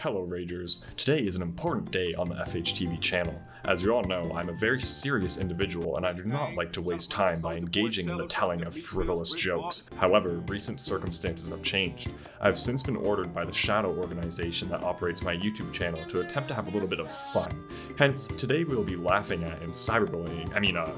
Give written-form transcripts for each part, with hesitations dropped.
Hello Ragers, today is an important day on the fhtv channel. As you all know, I'm a very serious individual and I do not like to waste time by engaging in the telling of frivolous jokes. However, recent circumstances have changed. I have since been ordered by the shadow organization that operates my YouTube channel to attempt to have a little bit of fun. Hence, today we will be laughing at and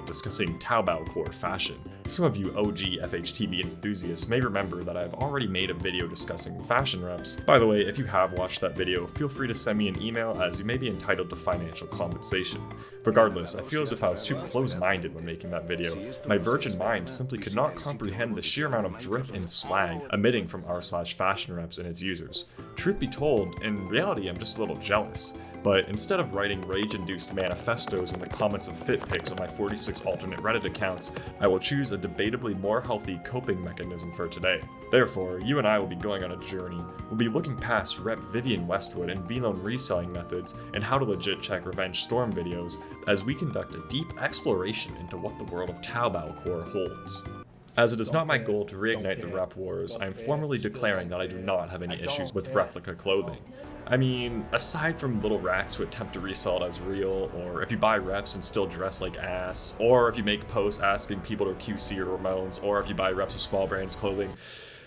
discussing Taobao-core Fashion. Some of you OG fhtv enthusiasts may remember that I've already made a video discussing fashion reps. By the way, if you have watched that video, feel free to send me an email as you may be entitled to financial compensation. Regardless, I feel as if I was too close-minded when making that video. My virgin mind simply could not comprehend the sheer amount of drip and swag emitting from r/fashion reps and its users. Truth be told, in reality I'm just a little jealous. But instead of writing rage-induced manifestos in the comments of fit pics on my 46 alternate Reddit accounts, I will choose a debatably more healthy coping mechanism for today. Therefore, you and I will be going on a journey. We'll be looking past Rep Vivienne Westwood and V-Loan reselling methods and how to legit check Revenge Storm videos as we conduct a deep exploration into what the world of Taobao-core holds. As it is not my goal to reignite the rep wars, I am formally declaring that I do not have any issues with replica clothing. I mean, aside from little rats who attempt to resell it as real, or if you buy reps and still dress like ass, or if you make posts asking people to QC your Ramones, or if you buy reps of small brands clothing,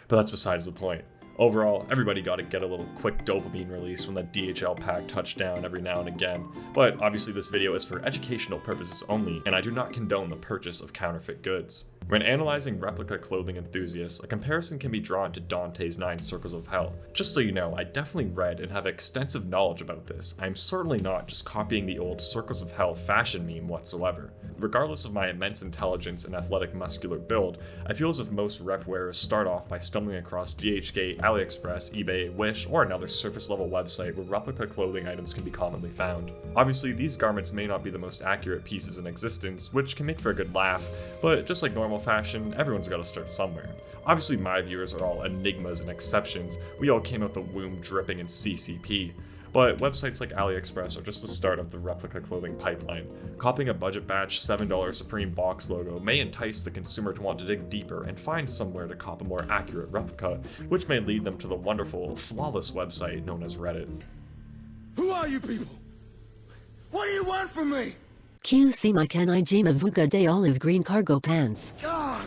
but that's besides the point. Overall, everybody got to get a little quick dopamine release when that DHL pack touched down every now and again, but obviously this video is for educational purposes only, and I do not condone the purchase of counterfeit goods. When analyzing replica clothing enthusiasts, a comparison can be drawn to Dante's 9 Circles of Hell. Just so you know, I definitely read and have extensive knowledge about this. I'm certainly not just copying the old Circles of Hell fashion meme whatsoever. Regardless of my immense intelligence and athletic muscular build, I feel as if most rep wearers start off by stumbling across DHgate, AliExpress, eBay, Wish, or another surface-level website where replica clothing items can be commonly found. Obviously, these garments may not be the most accurate pieces in existence, which can make for a good laugh, but just like normal fashion, everyone's gotta start somewhere. Obviously, my viewers are all enigmas and exceptions. We all came out the womb dripping in CCP. But websites like AliExpress are just the start of the replica clothing pipeline. Copying a budget batch $7 Supreme box logo may entice the consumer to want to dig deeper and find somewhere to cop a more accurate replica, which may lead them to the wonderful, flawless website known as Reddit. Who are you people? What do you want from me? QC my Kanijima Vuga de olive green cargo pants. God!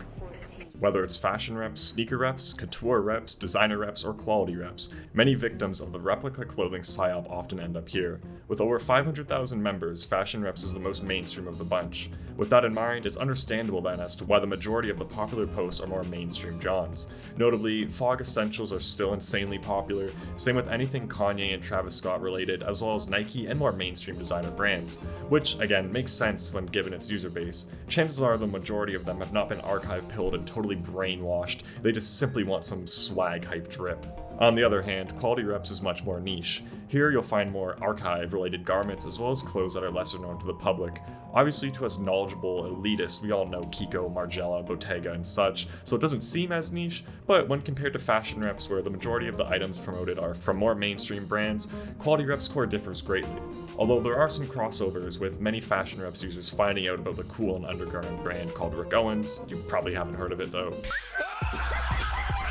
Whether it's fashion reps, sneaker reps, couture reps, designer reps, or quality reps, many victims of the replica clothing psyop often end up here. With over 500,000 members, fashion reps is the most mainstream of the bunch. With that in mind, it's understandable then as to why the majority of the popular posts are more mainstream Johns. Notably, fog essentials are still insanely popular, same with anything Kanye and Travis Scott related, as well as Nike and more mainstream designer brands, which again makes sense when given its user base. Chances are the majority of them have not been archive pilled and totally brainwashed, they just simply want some swag hype drip. On the other hand, quality reps is much more niche. Here you'll find more archive-related garments as well as clothes that are lesser known to the public. Obviously to us knowledgeable elitists, we all know Kiko, Margiela, Bottega, and such, so it doesn't seem as niche, but when compared to fashion reps where the majority of the items promoted are from more mainstream brands, quality reps core differs greatly. Although there are some crossovers with many fashion reps users finding out about the cool and underground brand called Rick Owens. You probably haven't heard of it though.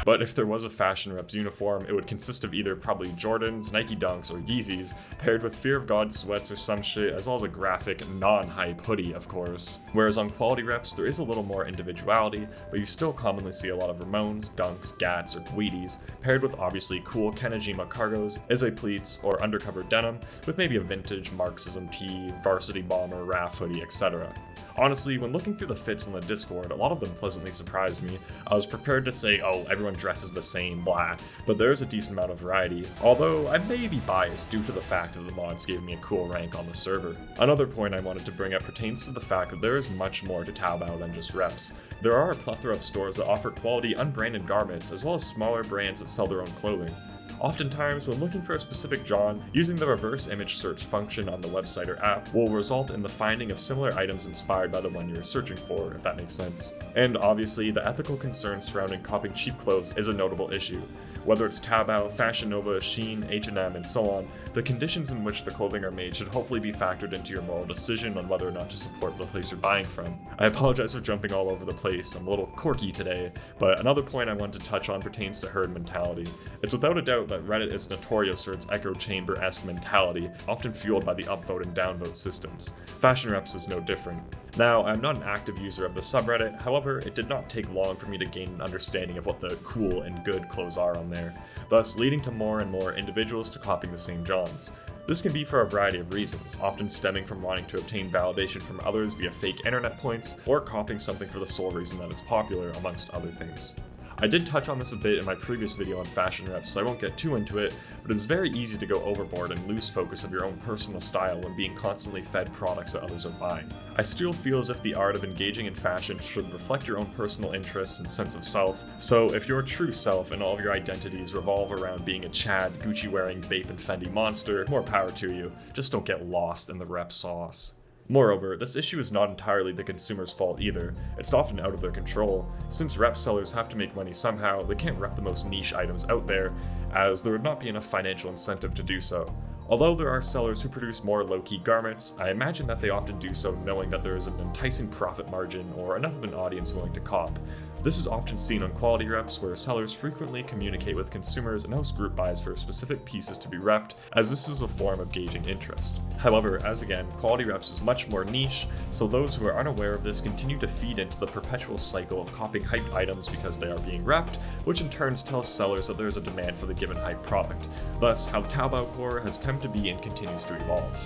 But if there was a fashion reps uniform, it would consist of either probably Jordans, Nike Dunks, or Yeezys, paired with Fear of God sweats or some shit, as well as a graphic, non-hype hoodie, of course. Whereas on quality reps, there is a little more individuality, but you still commonly see a lot of Ramones, Dunks, Gats, or Tweeties, paired with obviously cool Kanijima cargos, Izzy pleats, or undercover denim, with maybe a vintage Marxism tee, varsity bomber, RAF hoodie, etc. Honestly, when looking through the fits in the Discord, a lot of them pleasantly surprised me. I was prepared to say, oh, everyone dresses the same, blah, but there's a decent amount of variety, although I may be biased due to the fact that the mods gave me a cool rank on the server. Another point I wanted to bring up pertains to the fact that there is much more to Taobao than just reps. There are a plethora of stores that offer quality unbranded garments, as well as smaller brands that sell their own clothing. Oftentimes, when looking for a specific John, using the reverse image search function on the website or app will result in the finding of similar items inspired by the one you are searching for, if that makes sense. And obviously, the ethical concerns surrounding copying cheap clothes is a notable issue. Whether it's Taobao, Fashion Nova, Shein, H&M, and so on, The conditions in which the clothing are made should hopefully be factored into your moral decision on whether or not to support the place you're buying from. I apologize for jumping all over the place, I'm a little quirky today, but another point I want to touch on pertains to herd mentality. It's without a doubt that Reddit is notorious for its echo chamber-esque mentality, often fueled by the upvote and downvote systems. Fashion Reps is no different. Now, I'm not an active user of the subreddit, however, it did not take long for me to gain an understanding of what the cool and good clothes are on there, thus leading to more and more individuals to copying the same Johns. This can be for a variety of reasons, often stemming from wanting to obtain validation from others via fake internet points, or copying something for the sole reason that it's popular, amongst other things. I did touch on this a bit in my previous video on fashion reps, so I won't get too into it, but it's very easy to go overboard and lose focus of your own personal style when being constantly fed products that others are buying. I still feel as if the art of engaging in fashion should reflect your own personal interests and sense of self, so if your true self and all of your identities revolve around being a Chad, Gucci-wearing, Bape and Fendi monster, more power to you, just don't get lost in the rep sauce. Moreover, this issue is not entirely the consumer's fault either. It's often out of their control. Since rep sellers have to make money somehow, they can't rep the most niche items out there, as there would not be enough financial incentive to do so. Although there are sellers who produce more low-key garments, I imagine that they often do so knowing that there is an enticing profit margin or enough of an audience willing to cop. This is often seen on quality reps, where sellers frequently communicate with consumers and host group buys for specific pieces to be repped, as this is a form of gauging interest. However, as again, quality reps is much more niche, so those who are unaware of this continue to feed into the perpetual cycle of copying hyped items because they are being repped, which in turn tells sellers that there is a demand for the given hype product. Thus, how the Taobao-core has come to be and continues to evolve.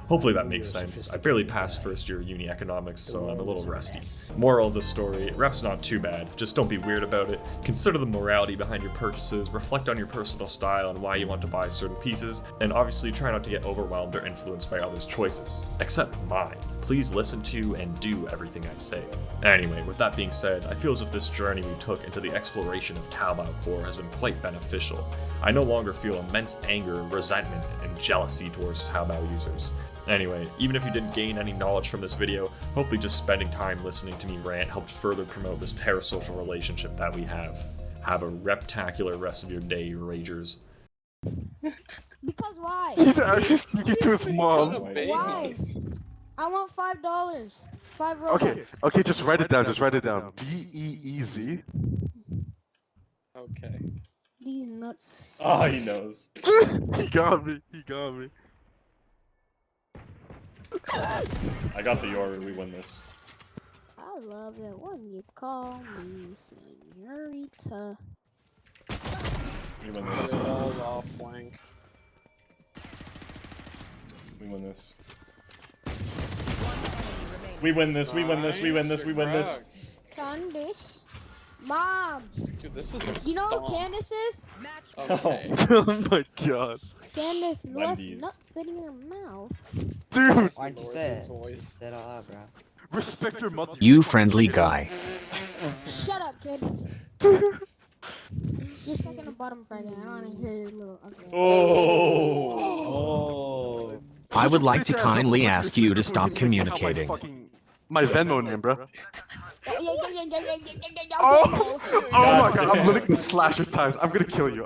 Hopefully that makes sense. I barely passed first year uni economics, so I'm a little rusty. Moral of the story, rep's not too bad, just don't be weird about it, consider the morality behind your purchases, reflect on your personal style and why you want to buy certain pieces, and obviously try not to get overwhelmed or influenced by others' choices. Except mine. Please listen to and do everything I say. Anyway, with that being said, I feel as if this journey we took into the exploration of Taobao-core has been quite beneficial. I no longer feel immense anger, resentment, and jealousy towards Taobao users. Anyway, even if you didn't gain any knowledge from this video, hopefully just spending time listening to me rant helped further promote this parasocial relationship that we have. Have a reptacular rest of your day, Ragers. Because why? He's actually speaking to his mom. Why? I want $5. 5 Robux. Okay, just write it down, DEEZ. Okay. These nuts. Oh, he knows. He got me. I got the order, we win this. I love it when you call me señorita. We win this. Off flank. We win this. We win this, we win this, we win this, we win this. Candice. Mom. Dude, this is a You know stomp. who Candice is? Okay. Oh my god. Candice left Wendy's. nut fitting in her mouth. Dude, Why'd you Voice say is it? voice. Say it out loud, bro. respect your mother. You friendly guy. Shut up, kid. You're stuck in the bottom right now. I don't want to hear your little ugly. Oh. I would like to kindly ask you to stop communicating. My Venmo name, bro. Oh Oh my god, I'm literally gonna slash your ties. I'm gonna kill you.